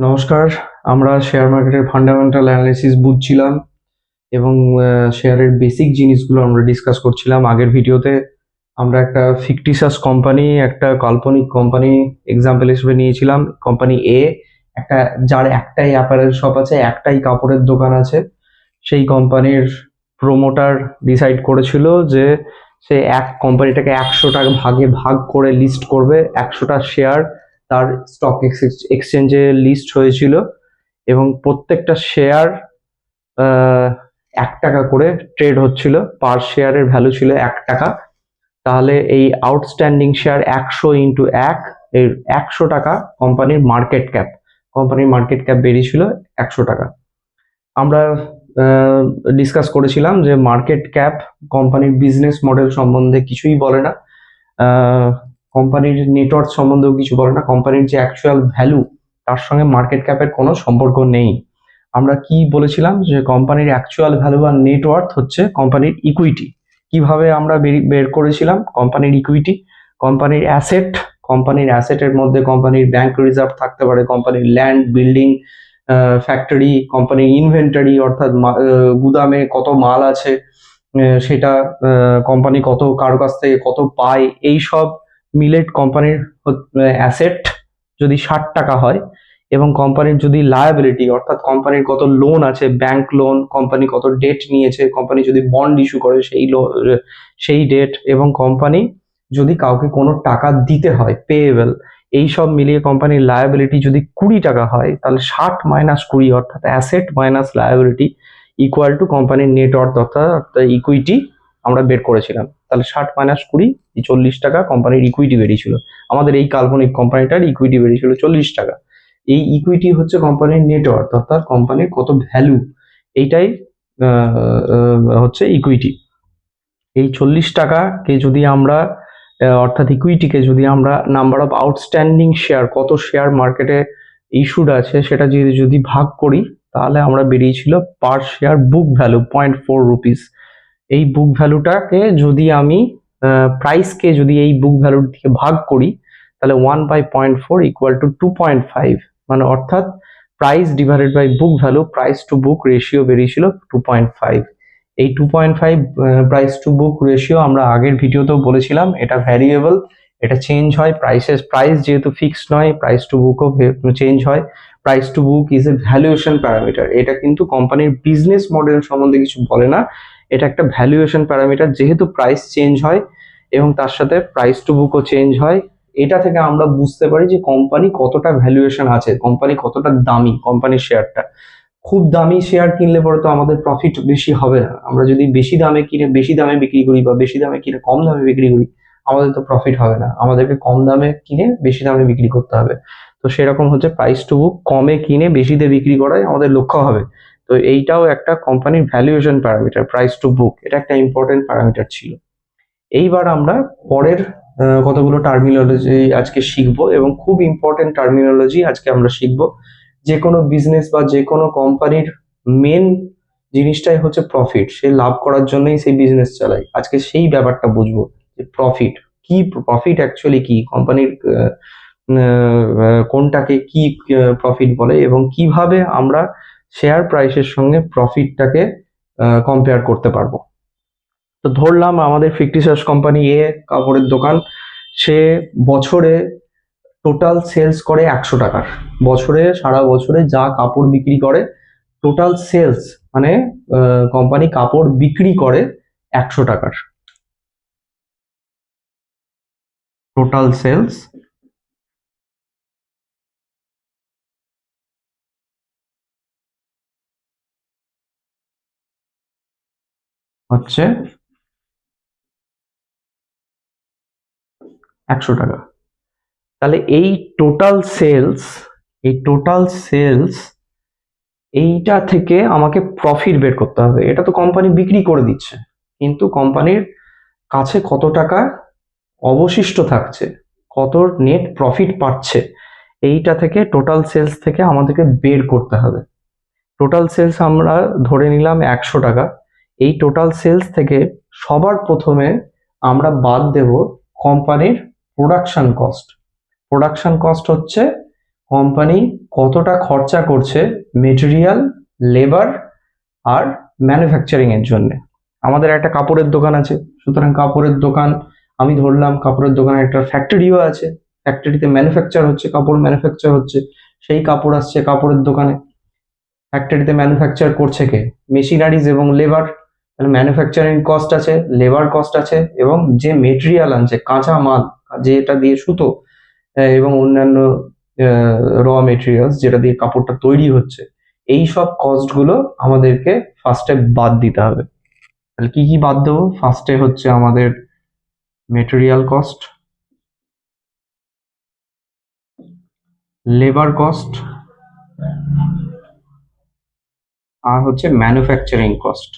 নমস্কার। আমরা শেয়ার মার্কেটের ফান্ডামেন্টাল অ্যানালিসিস বুঝছিলাম এবং শেয়ারের বেসিক জিনিসগুলো আমরা ডিসকাস করছিলাম। আগের ভিডিওতে আমরা একটা ফিকটিশাস কোম্পানি, একটা কাল্পনিক কোম্পানি এক্সাম্পল হিসেবে নিয়েছিলাম। কোম্পানি এ, একটা যার একটাই অ্যাপারেল শপ আছে, একটাই কাপড়ের দোকান আছে। সেই কোম্পানির প্রোমোটার ডিসাইড করেছিল যে সে কোম্পানিটাকে 100টা ভাগে ভাগ করে লিস্ট করবে। 100টা শেয়ার তার স্টক এক্সচেঞ্জে লিস্ট হয়েছিল এবং প্রত্যেকটা শেয়ার 1 টাকা করে ট্রেড হচ্ছিল। পার শেয়ারের ভ্যালু ছিল 1 টাকা। তাহলে এই আউটস্ট্যান্ডিং শেয়ার 100 × 1, এর 100 টাকা কোম্পানির মার্কেট ক্যাপ বেরিয়েছিল 100 টাকা। আমরা ডিসকাস করেছিলাম যে মার্কেট ক্যাপ কোম্পানির বিজনেস মডেল সম্বন্ধে কিছুই বলে না, কোম্পানির নেটওয়ার্থ সম্বন্ধেও কিছু বলে না। কোম্পানির যে অ্যাকচুয়াল ভ্যালু, তার সঙ্গে মার্কেট ক্যাপের কোনো সম্পর্ক নেই। আমরা কি বলেছিলাম যে কোম্পানির অ্যাকচুয়াল ভ্যালু আর নেটওয়ার্থ হচ্ছে কোম্পানির ইকুইটি। কিভাবে আমরা বের করেছিলাম কোম্পানির ইকুইটি? কোম্পানির অ্যাসেটের মধ্যে কোম্পানির ব্যাংক রিজার্ভ থাকতে পারে, কোম্পানির ল্যান্ড, বিল্ডিং, ফ্যাক্টরি, কোম্পানির ইনভেন্টরি অর্থাৎ গুদামে কত মাল আছে, সেটা কোম্পানি কারো কাছ থেকে কত পায়, এই সব মিলে কোম্পানির অ্যাসেট যদি 60 টাকা হয় এবং কোম্পানির যদি লায়াবিলিটি অর্থাৎ কোম্পানির কত লোন আছে, ব্যাংক লোন, কোম্পানি কত ডেট নিয়েছে, কোম্পানি যদি বন্ড ইস্যু করে সেই ডেট, এবং কোম্পানি যদি কাউকে কোনো টাকা দিতে হয় পেয়েবল, এই সব মিলিয়ে কোম্পানির লায়াবিলিটি যদি 20 টাকা হয়, তাহলে 60 - 20 অর্থাৎ asset minus liability equal to কোম্পানির নেটওয়ার্থ অর্থাৎ ইকুইটি আমরা বের করেছিলাম। তাহলে 60 - 20, 40 টাকা কোম্পানির ইকুইটি বেরিয়েছিল। আমাদের এই কাল্পনিক কোম্পানিটার ইকুইটি বেরিয়েছিল 40 টাকা। এই ইকুইটি হচ্ছে কোম্পানির নেটওয়ার্থ অর্থাৎ কোম্পানির কত ভ্যালু, এইটাই হচ্ছে ইকুইটি। এই 40 টাকাকে যদি আমরা অর্থাৎ ইকুইটিকে যদি আমরা নাম্বার অফ আউটস্ট্যান্ডিং শেয়ার, কত শেয়ার মার্কেটে ইস্যুড আছে, সেটা যদি ভাগ করি, তাহলে আমরা বেরিয়েছিল পার শেয়ার বুক ভ্যালু 0.4 রুপিস। এই বুক ভ্যালুটাকে যদি আমি প্রাইসকে যদি এই বুক ভ্যালুর দিকে ভাগ করি, তাহলে 1/0.4 ইকুয়াল টু 2.5, মানে অর্থাৎ price divided by book value, price to book ratio বেরিয়েছিল 2.5। এই 2.5 প্রাইস টু বুক রেশিও আমরা আগের ভিডিওতেও বলেছিলাম, এটা ভ্যারিয়েবল, এটা চেঞ্জ হয়। প্রাইস যেহেতু ফিক্সড নয়, প্রাইস টু বুকও চেঞ্জ হয়। Price to book is a valuation parameter. এটা কিন্তু কোম্পানির বিজনেস মডেল সম্বন্ধে কিছু বলে না, এটা একটা ভ্যালুয়েশন প্যারামিটার। যেহেতু প্রাইস চেঞ্জ হয় এবং তার সাথে প্রাইস টু বুকও চেঞ্জ হয়, এটা থেকে আমরা বুঝতে পারি যে কোম্পানি কতটা ভ্যালুয়েশন আছে, কোম্পানি কতটা দামি, কোম্পানির শেয়ারটা। খুব দামি শেয়ার কিনলে পরে তো আমাদের প্রফিট বেশি হবে না। আমরা যদি বেশি দামে কিনে বেশি দামে বিক্রি করি বা বেশি দামে কিনে কম দামে বিক্রি করি, আমাদের তো প্রফিট হবে না। আমাদেরকে কম দামে কিনে বেশি দামে বিক্রি করতে হবে। তো সেরকম হচ্ছে প্রাইস টু বুক, কমে কিনে বেশিতে বিক্রি করাই আমাদের লক্ষ্য হবে। তো এইটাও একটা কোম্পানির ভ্যালুয়েশন প্যারামিটার, প্রাইস টু বুক, এটা একটা ইম্পর্টেন্ট প্যারামিটার ছিল। এইবার আমরা পরের কতগুলো টার্মিনোলজি আজকে শিখবো এবং খুব ইম্পর্টেন্ট টার্মিনোলজি আজকে আমরা শিখবো। যে কোনো বিজনেস বা যে কোনো কোম্পানির মেন জিনিসটাই হচ্ছে প্রফিট। সে লাভ করার জন্যই সেই বিজনেস চালায়। আজকে সেই ব্যাপারটা বুঝবো যে প্রফিট কি, প্রফিট অ্যাকচুয়ালি কি, কোম্পানির কোনটাকে কি প্রফিট বলে এবং কিভাবে আমরা শেয়ার প্রাইসের সঙ্গে প্রফিটটাকে কম্পেয়ার করতে পারবো। তো ধরলাম আমাদের ফিকটিশাস কোম্পানি এ, কাপড়ের দোকান, সে বছরে টোটাল সেলস করে 100 টাকার। সারা বছরে যা কাপড় বিক্রি করে, টোটাল সেলস মানে কোম্পানি কাপড় বিক্রি করে 100 টাকার। টোটাল সেলস হচ্ছে 100 টাকা। তাহলে এই টোটাল সেলস এইটা থেকে আমাকে প্রফিট বের করতে হবে। এটা তো কোম্পানি বিক্রি করে দিচ্ছে, কিন্তু কোম্পানির কাছে কত টাকা অবশিষ্ট থাকছে, কত নেট প্রফিট পাচ্ছে, এইটা থেকে টোটাল সেলস থেকে আমাদেরকে বের করতে হবে। টোটাল সেলস আমরা ধরে নিলাম 100 টাকা। এই টোটাল সেলস থেকে সবার প্রথমে আমরা বাদ দেব কোম্পানির প্রোডাকশন কস্ট। প্রোডাকশন কস্ট হচ্ছে কোম্পানি কতটা খরচা করছে মেটেরিয়াল, লেবার আর ম্যানুফ্যাকচারিং এর জন্য। আমাদের একটা কাপড়ের দোকান আছে, সুতরাং কাপড়ের দোকান আমি ধরলাম, কাপড়ের দোকানে একটা ফ্যাক্টরিও আছে, ফ্যাক্টরিতে ম্যানুফ্যাকচার হচ্ছে, কাপড় ম্যানুফ্যাকচার হচ্ছে, সেই কাপড় আসছে কাপড়ের দোকানে। ফ্যাক্টরিতে ম্যানুফ্যাকচার করছে কে? মেশিনারিজ এবং লেবার। তাহলে ম্যানুফ্যাকচারিং কস্ট আছে, লেবার কস্ট আছে, এবং যে মেটেরিয়াল আনছে, কাঁচা মাল, যেটা দিয়ে সুতো এবং অন্যান্য র মেটেরিয়ালস যেটা দিয়ে কাপড়টা তৈরি হচ্ছে, এই সব কস্ট গুলো আমাদেরকে ফার্স্টে বাদ দিতে হবে। তাহলে কি কি বাদ দেবো? ফার্স্টে হচ্ছে আমাদের মেটেরিয়াল কস্ট, লেবার কস্ট, আর হচ্ছে ম্যানুফ্যাকচারিং কস্ট।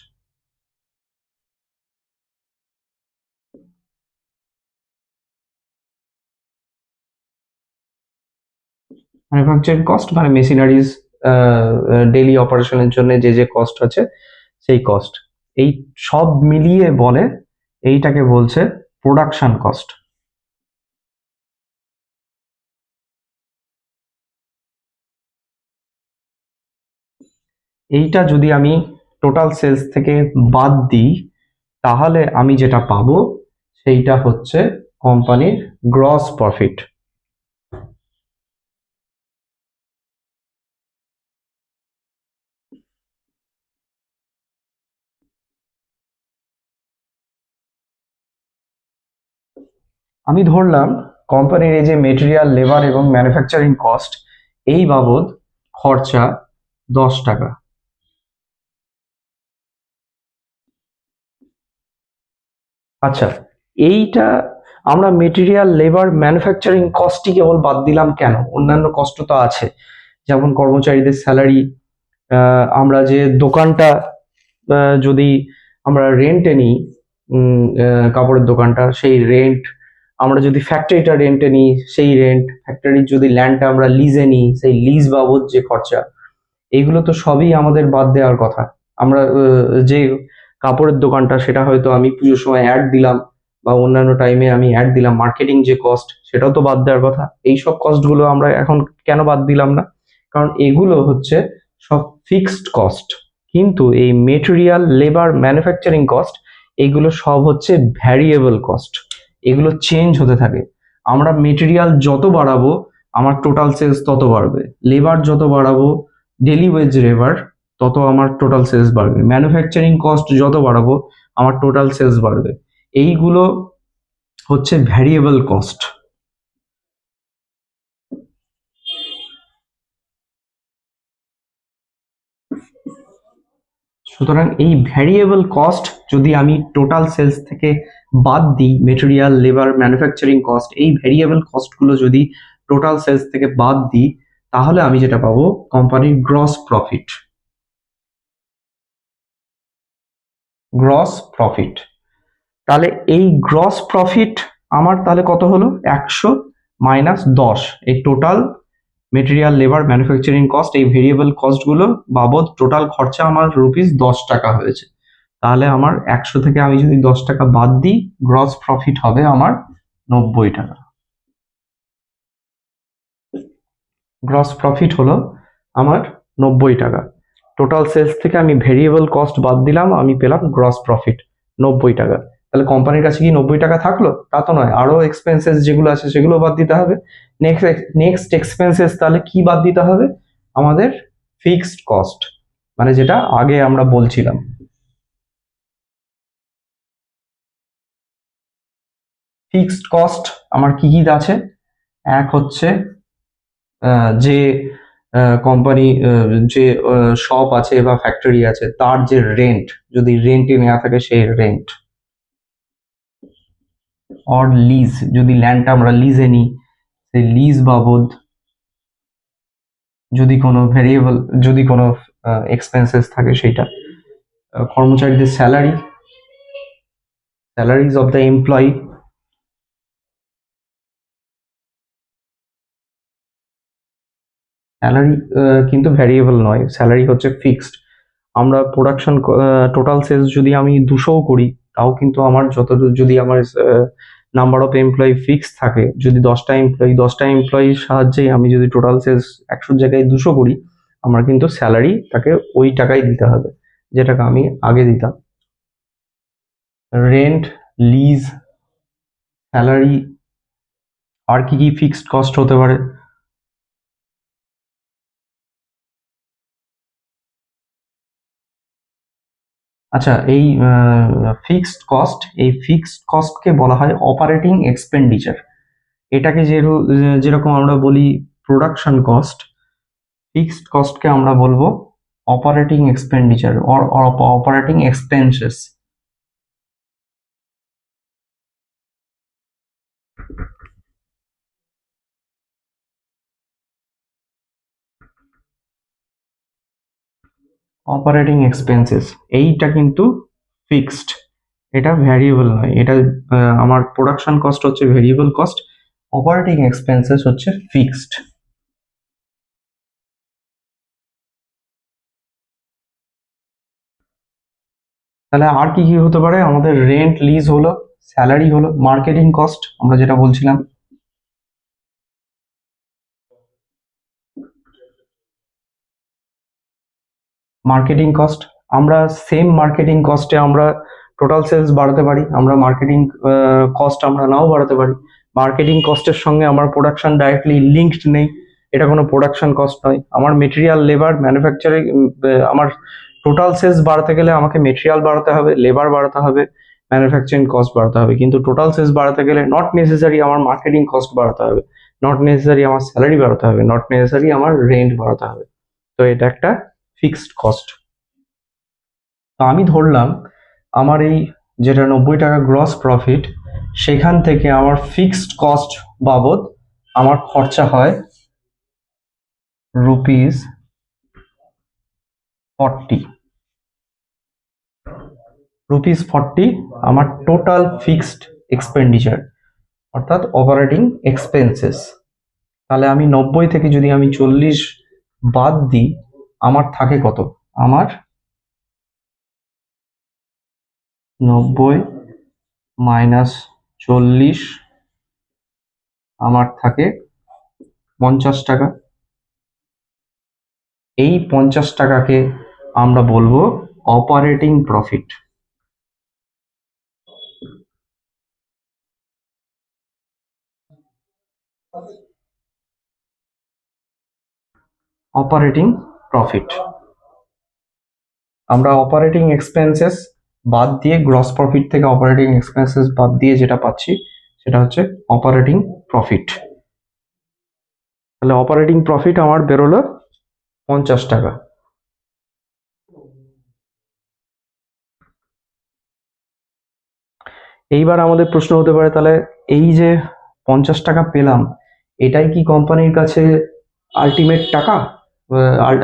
ম্যানুফ্যাকচারিং কস্ট মানে মেশিনারিজ ডেইলি অপারেশনের জন্য যে যে কস্ট আছে সেই কস্ট, এই সব মিলিয়ে বলে এইটাকে বলছে প্রোডাকশন কস্ট। এইটা যদি আমি টোটাল সেলস থেকে বাদ দিই, তাহলে আমি যেটা পাবো সেইটা হচ্ছে কোম্পানির গ্রস প্রফিট। আমি ধরলাম কোম্পানির এই যে মেটেরিয়াল, লেবার এবং ম্যানুফ্যাকচারিং কস্ট, এই বাবদ খরচা 10 টাকা। আচ্ছা, এইটা আমরা মেটেরিয়াল, লেবার, ম্যানুফ্যাকচারিং কস্টই কেবল বাদ দিলাম কেন? অন্যান্য কষ্ট তো আছে, যেমন কর্মচারীদের স্যালারি, আমরা যে দোকানটা যদি আমরা রেন্টে নিই, কাপড়ের দোকানটা, সেই রেন্ট, আমরা যদি ফ্যাক্টরিটা রেন্টে নিই সেই রেন্ট, ফ্যাক্টরির যদি ল্যান্ডটা আমরা লিজে নিই সেই লিজ বাবদ যে খরচা, এইগুলো তো সবই আমাদের বাদ দেওয়ার কথা। আমরা যে কাপড়ের দোকানটা, সেটা হয়তো আমি পুজোর সময় অ্যাড দিলাম বা অন্যান্য টাইমে আমি অ্যাড দিলাম, মার্কেটিং যে কস্ট সেটাও তো বাদ দেওয়ার কথা। এই সব কস্টগুলো আমরা এখন কেন বাদ দিলাম না? কারণ এগুলো হচ্ছে সব ফিক্সড কস্ট, কিন্তু এই মেটেরিয়াল, লেবার, ম্যানুফ্যাকচারিং কস্ট, এগুলো সব হচ্ছে ভ্যারিয়েবল কস্ট, এগুলো চেঞ্জ হতে থাকে। আমরা মেটেরিয়াল যত বাড়াবো আমার টোটাল সেলস তত বাড়বে, লেবার যত বাড়াবো, ডেলি ওয়েজ লেবার, তত আমার টোটাল সেলস বাড়বে, ম্যানুফ্যাকচারিং কস্ট যত বাড়াবো আমার টোটাল সেলস বাড়বে। এইগুলো হচ্ছে ভ্যারিয়েবল কস্ট। সুতরাং এই ভ্যারিয়েবল কস্ট যদি আমি টোটাল সেলস থেকে বাদ দিই, মেটেরিয়াল, লেবার, ম্যানুফ্যাকচারিং কস্ট, এই ভ্যারিয়েবল কস্টগুলো যদি টোটাল সেলস থেকে বাদ দিই, তাহলে আমি যেটা পাবো কোম্পানির গ্রস প্রফিট। গ্রস প্রফিট, তাহলে এই গ্রস প্রফিট আমার তাহলে কত হলো? 100 মাইনাস 10, এই total material, labour, manufacturing cost, এই ভেরিয়েবল কস্টগুলো বাবদ টোটাল খরচা আমার ₹10 হয়েছে। তাহলে আমার 100 থেকে আমি যদি 10 টাকা বাদ দিই, গ্রস প্রফিট হবে আমার 90 টাকা। গ্রস প্রফিট হলো আমার 90 টাকা। টোটাল সেলস থেকে আমি ভেরিয়েবল কস্ট বাদ দিলাম, আমি পেলাম গ্রস প্রফিট 90 টাকা। তাহলে কোম্পানির কাছে কি 90 টাকা থাকলো? তা তো নয়, আরো এক্সপেন্সেস যেগুলো আছে সেগুলো বাদ দিতে হবে। নেক্সট এক্সপেন্সেস তাহলে কি বাদ দিতে হবে? আমাদের ফিক্সড কস্ট, মানে যেটা আগে আমরা বলছিলাম। ফিক্সড কস্ট আমার কি কি আছে? এক হচ্ছে যে কোম্পানি, যে শপ আছে বা ফ্যাক্টরি আছে তার যে রেন্ট, যদি রেন্টে নেওয়া থাকে সেই রেন্ট, অর লিজ, যদি ল্যান্ডটা আমরা লিজে নিই সেই লিজ বাবদ যদি কোনো ভেরিয়েবল, যদি কোনো এক্সপেন্সেস থাকে সেইটা, কর্মচারীদের salary, salaries of the employee, salary কিন্তু ভ্যারিয়েবল নয়, স্যালারি হচ্ছে ফিক্সড। আমরা প্রোডাকশন টোটাল সেলস যদি আমি 200 করি, তাও কিন্তু আমার যদি আমার নাম্বার অফ এমপ্লয়ি ফিক্স থাকে, যদি 10টা এমপ্লয়ির সাহায্যে আমি যদি টোটাল সেলস 100 জায়গায় 200 করি, আমার কিন্তু স্যালারি তাকে ওই টাকাই দিতে হবে যে টাকা আমি আগে দিতাম। রেন্ট, লিজ, স্যালারি, আর কি কি ফিক্সড কস্ট হতে পারে? আচ্ছা, এই ফিক্সড কস্টকে বলা হয় অপারেটিং এক্সপেন্ডিচার। এটাকে যেরকম আমরা বলি প্রোডাকশন কস্ট, ফিক্সড কস্টকে আমরা বলবো operating expenditure or operating expenses. Operating expenses এইটা কিন্তু ফিক্সড, এটা ভ্যারিয়েবল নয়। এটা আমার প্রোডাকশন কস্ট হচ্ছে ভ্যারিয়েবল কস্ট, অপারেটিং এক্সপেন্সেস হচ্ছে ফিক্সড। তাহলে আর কি কি হতে পারে? আমাদের রেন্ট, লিজ হলো, স্যালারি হলো, মার্কেটিং কস্ট আমরা যেটা বলছিলাম, মার্কেটিং কস্ট। আমরা সেম মার্কেটিং কস্টে আমরা টোটাল সেলস বাড়াতে পারি, আমরা মার্কেটিং কস্ট আমরা নাও বাড়াতে পারি। মার্কেটিং কস্টের সঙ্গে আমার প্রোডাকশন ডাইরেক্টলি লিঙ্কড নেই, এটা কোনো প্রোডাকশন কস্ট নয়। আমার মেটেরিয়াল, লেবার, ম্যানুফ্যাকচারিং, আমার টোটাল সেলস বাড়াতে গেলে আমাকে মেটেরিয়াল বাড়াতে হবে, লেবার বাড়াতে হবে, ম্যানুফ্যাকচারিং কস্ট বাড়াতে হবে, কিন্তু টোটাল সেলস বাড়াতে গেলে নট নেসেসারি আমার মার্কেটিং কস্ট বাড়াতে হবে, নট নেসেসারি আমার স্যালারি বাড়াতে হবে, নট নেসেসারি আমার রেন্ট বাড়াতে হবে। তো এটা একটা ফিক্সড কস্ট। তো আমি ধরলাম আমার এই যেটা 90 টাকা গ্রস প্রফিট, সেখান থেকে আমার ফিক্সড কস্ট বাবদ আমার খরচা হয় রুপিস 40। রুপিস 40 আমার টোটাল ফিক্সড এক্সপেন্ডিচার, অর্থাৎ অপারেটিং এক্সপেন্সেস। তাহলে আমি 90 থেকে যদি আমি 40 বাদ দিই, আমার থাকে কত? আমার 90 মাইনাস 40 আমার থাকে 50 টাকা। এই 50 টাকাকে আমরা বলবো অপারেটিং প্রফিট। অপারেটিং প্রফিট আমরা অপারেটিং এক্সপেন্সেস বাদ দিয়ে, গ্রস প্রফিট থেকে অপারেটিং এক্সপেন্সেস বাদ দিয়ে যেটা পাচ্ছি সেটা হচ্ছে অপারেটিং প্রফিট। তাহলে অপারেটিং প্রফিট আমার বেরোলো 50 টাকা। এইবার আমাদের প্রশ্ন হতে পারে, তাহলে এই যে 50 টাকা পেলাম, এটাই কি কোম্পানির কাছে আলটিমেট টাকা,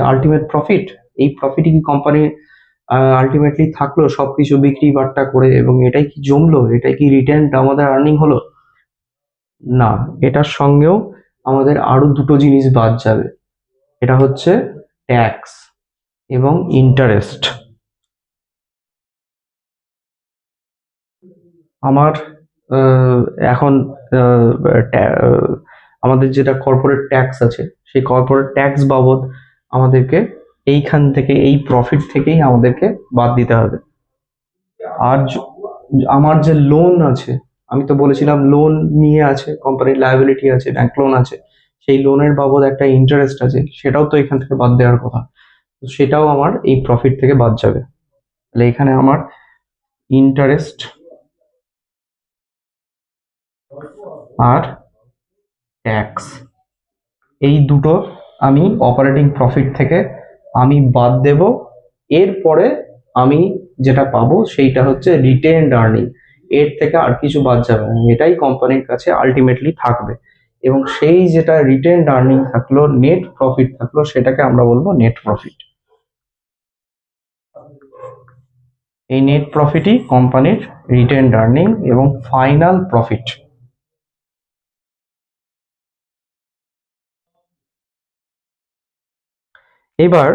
আলটিমেট প্রফিট? এই প্রফিটই কি কোম্পানি আলটিমেটলি থাকলো সবকিছু বিক্রি বাট্টা করে, এবং এটাই কি জমলো, এটাই কি রিটার্ন আমাদের আর্নিং হলো? না, এটার সঙ্গেও আমাদের আরো দুটো জিনিস বাদ যাবে। এটা হচ্ছে ট্যাক্স এবং ইন্টারেস্ট। আমার আহ, এখন আহ, আমাদের যেটা কর্পোরেট ট্যাক্স আছে, সেই কর্পোরেট ট্যাক্স বাবদ আমাদেরকে এইখান থেকে, এই প্রফিট থেকেই আমাদেরকে বাদ দিতে হবে। আর আমার যে লোন আছে, আমি তো বলেছিলাম লোন নিয়ে আছে, কোম্পানির লায়াবিলিটি আছে, ব্যাংক লোন আছে, সেই লোনের বাবদ একটা ইন্টারেস্ট আছে, সেটাও তো এখান থেকে বাদ দেওয়ার কথা। তো সেটাও আমার এই প্রফিট থেকে বাদ যাবে। তাহলে এখানে আমার ইন্টারেস্ট আর ট্যাক্স, এই দুটো আমি অপারেটিং প্রফিট থেকে আমি বাদ দেব। এরপরে আমি যেটা পাবো সেইটা হচ্ছে রিটেনড আর্নিং। এর থেকে আর কিছু বাদ যাবে না, এটাই কোম্পানির কাছে আলটিমেটলি থাকবে। এবং সেই যেটা রিটেনড আর্নিং থাকলো, নেট প্রফিট থাকলো, সেটাকে আমরা বলবো নেট প্রফিট। এই নেট প্রফিটই কোম্পানির রিটেনড আর্নিং এবং ফাইনাল প্রফিট। এবার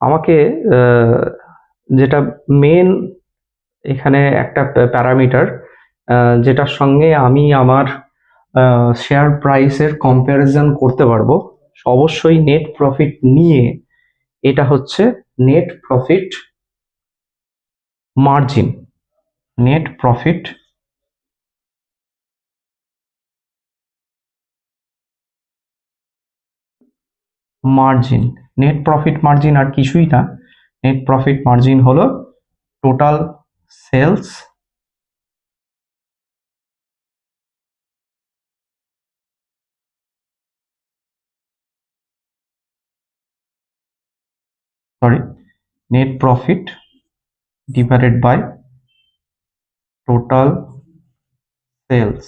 আমাকে যেটা মেন এখানে একটা প্যারামিটার, যেটার সঙ্গে আমি আমার শেয়ার প্রাইসের কম্প্যারিজন করতে পারবো, অবশ্যই নেট প্রফিট নিয়ে। এটা হচ্ছে net profit margin. Net profit margin, net profit margin আর কিছুই না। নেট প্রফিট মার্জিন হলো total sales net profit divided by total sales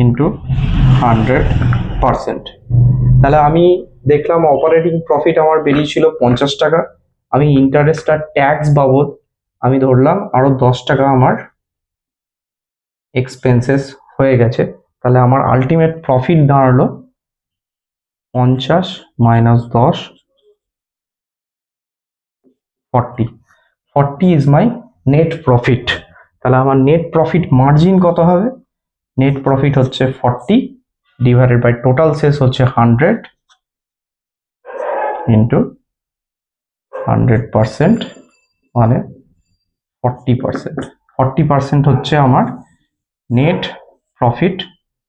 into 100%। তাহলে আমি দেখলাম অপারেটিং প্রফিট আমার বেরিয়েছিল 50 টাকা, আমি ইন্টারেস্ট আর ট্যাক্স বাবদ আমি ধরলাম আরো 10 টাকা আমার এক্সপেন্সেস হয়ে গেছে। তাহলে আমার আলটিমেট প্রফিট দাঁড়ালো 50 minus 10, 40। 40 is my net profit. তাহলে আমার নেট প্রফিট মার্জিন কত হবে? নেট প্রফিট হচ্ছে 40 ডিভাইডেড বাই টোটাল সেলস হচ্ছে 100 ইন্টু 100%, মানে 40%। 40% হচ্ছে আমার নেট প্রফিট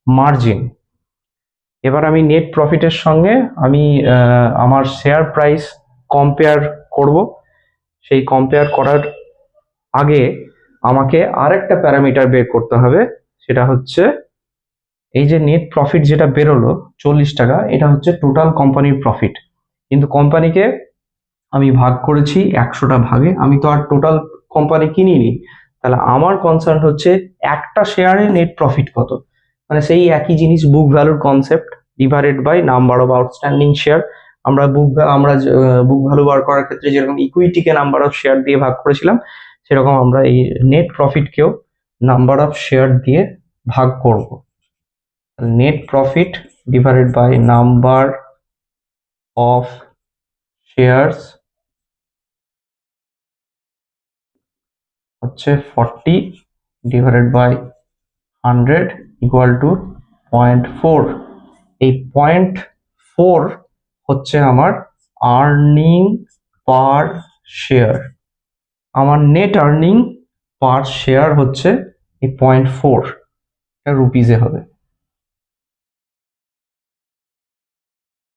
মার্জিন। এবার আমি নেট প্রফিটের সঙ্গে আমি আমার শেয়ার প্রাইস কম্পেয়ার করব। সেই কম্পেয়ার করার আগে আমাকে আরেকটা প্যারামিটার বের করতে হবে, সেটা হচ্ছে এই যে নেট প্রফিট যেটা বেরোলো 40 টাকা, এটা হচ্ছে টোটাল কোম্পানির প্রফিট। কিন্তু কোম্পানিকে আমি ভাগ করেছি 100টা ভাগে, আমি তো আর টোটাল কোম্পানি কিনিনি। তাহলে আমার কনসার্ন হচ্ছে একটা শেয়ারে নেট প্রফিট কত, মানে সেই একই জিনিস বুক ভ্যালুর concept divided by number of outstanding share. আমরা বুক ভ্যালু বার করার ক্ষেত্রে যেরকম ইকুইটিকে নাম্বার অফ শেয়ার দিয়ে ভাগ করেছিলাম, সেরকম আমরা এই নেট প্রফিটকেও নাম্বার অফ শেয়ার দিয়ে ভাগ করব। Net profit divided by number of shares হচ্ছে 40 ডিভাইডেড বাই 100 ইকুয়াল টু 0.4। এই 0.4 হচ্ছে আমার আর্নিং পার শেয়ার। আমার নেট আর্নিং পার শেয়ার হচ্ছে এই 0.4, এটা রুপিজে হবে।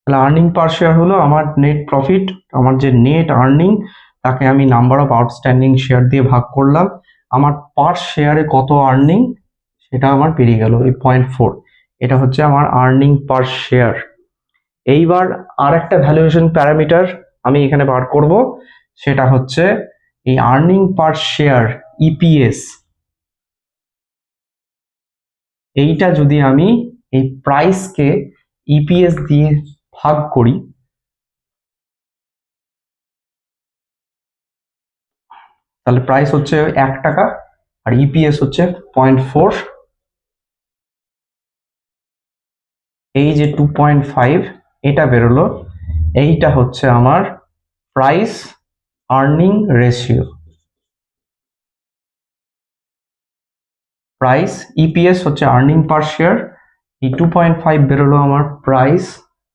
তাহলে আর্নিং পার শেয়ার হলো আমার নেট প্রফিট, আমার যে নেট আর্নিং তাকে আমি নাম্বার অফ আউটস্ট্যান্ডিং শেয়ার দিয়ে ভাগ করলাম, আমার পার শেয়ারে কত আর্নিং সেটা আমার বেরিয়ে গেল এই 0.4। এটা হচ্ছে আমার আর্নিং পার শেয়ার। এইবার আর একটা ভ্যালুয়েশন প্যারামিটার আমি এখানে বার করব, সেটা হচ্ছে এই আর্নিং পার শেয়ার ইপিএস। এইটা যদি আমি এই প্রাইসকে ইপিএস দিয়ে ভাগ করি, তাহলে প্রাইস হচ্ছে 1 টাকা আর ইপিএস হচ্ছে 0.4। এই যে 2.5 এটা বেরোলো, এইটা হচ্ছে আমার price earning ratio. Price EPS হচ্ছে আর্নিং পার শেয়ার, এই 2.5 বেরোলো আমার প্রাইস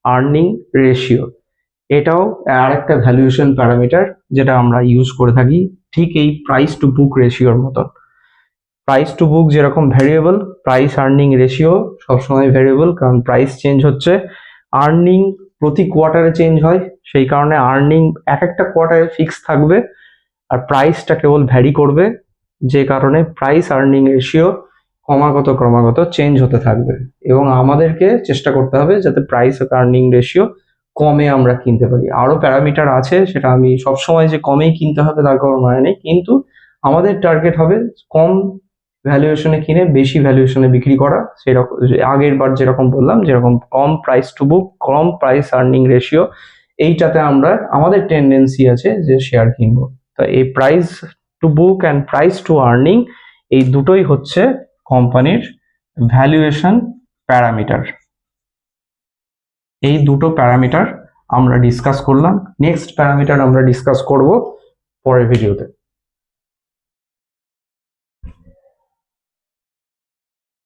আর্নিং রেশিও। এটাও আরেকটা ভ্যালুয়েশন প্যারামিটার যেটা আমরা ইউজ করে থাকি, ঠিক এই প্রাইস টু বুক রেশিওর মতন। প্রাইস টু বুক যেরকম ভ্যারিয়েবল, প্রাইস আর্নিং রেশিও সবসময় ভ্যারিয়েবল, কারণ প্রাইস চেঞ্জ হচ্ছে, আর্নিং প্রতি কোয়ার্টারে চেঞ্জ হয়, সেই কারণে আর্নিং এক একটা কোয়ার্টারে ফিক্স থাকবে আর প্রাইসটা কেবল ভ্যারি করবে, যে কারণে প্রাইস আর্নিং রেশিও ক্রমাগত চেঞ্জ হতে থাকবে। এবং আমাদেরকে চেষ্টা করতে হবে যাতে প্রাইস আর্নিং রেশিও কমে আমরা কিনতে পারি। আরো প্যারামিটার আছে, সেটা আমি সবসময় যে কমেই কিনতে হবে তার কোনো মানে নেই, কিন্তু আমাদের টার্গেট হবে কম ভ্যালুয়েশনে কিনে বেশি ভ্যালুয়েশনে বিক্রি করা। সেরকম আগের বার যেরকম বললাম, যেরকম কম প্রাইস টু বুক, কম প্রাইস আর্নিং রেশিও, এইটাতে আমরা আমাদের টেন্ডেন্সি আছে যে শেয়ার কিনবো। তো এই price to book and price two earning, এই দুটোই হচ্ছে কোম্পানির ভ্যালুয়েশন প্যারামিটার। এই দুটো প্যারামিটার আমরা ডিসকাস করলাম, নেক্সট প্যারামিটার আমরা ডিসকাস করব পরের ভিডিওতে।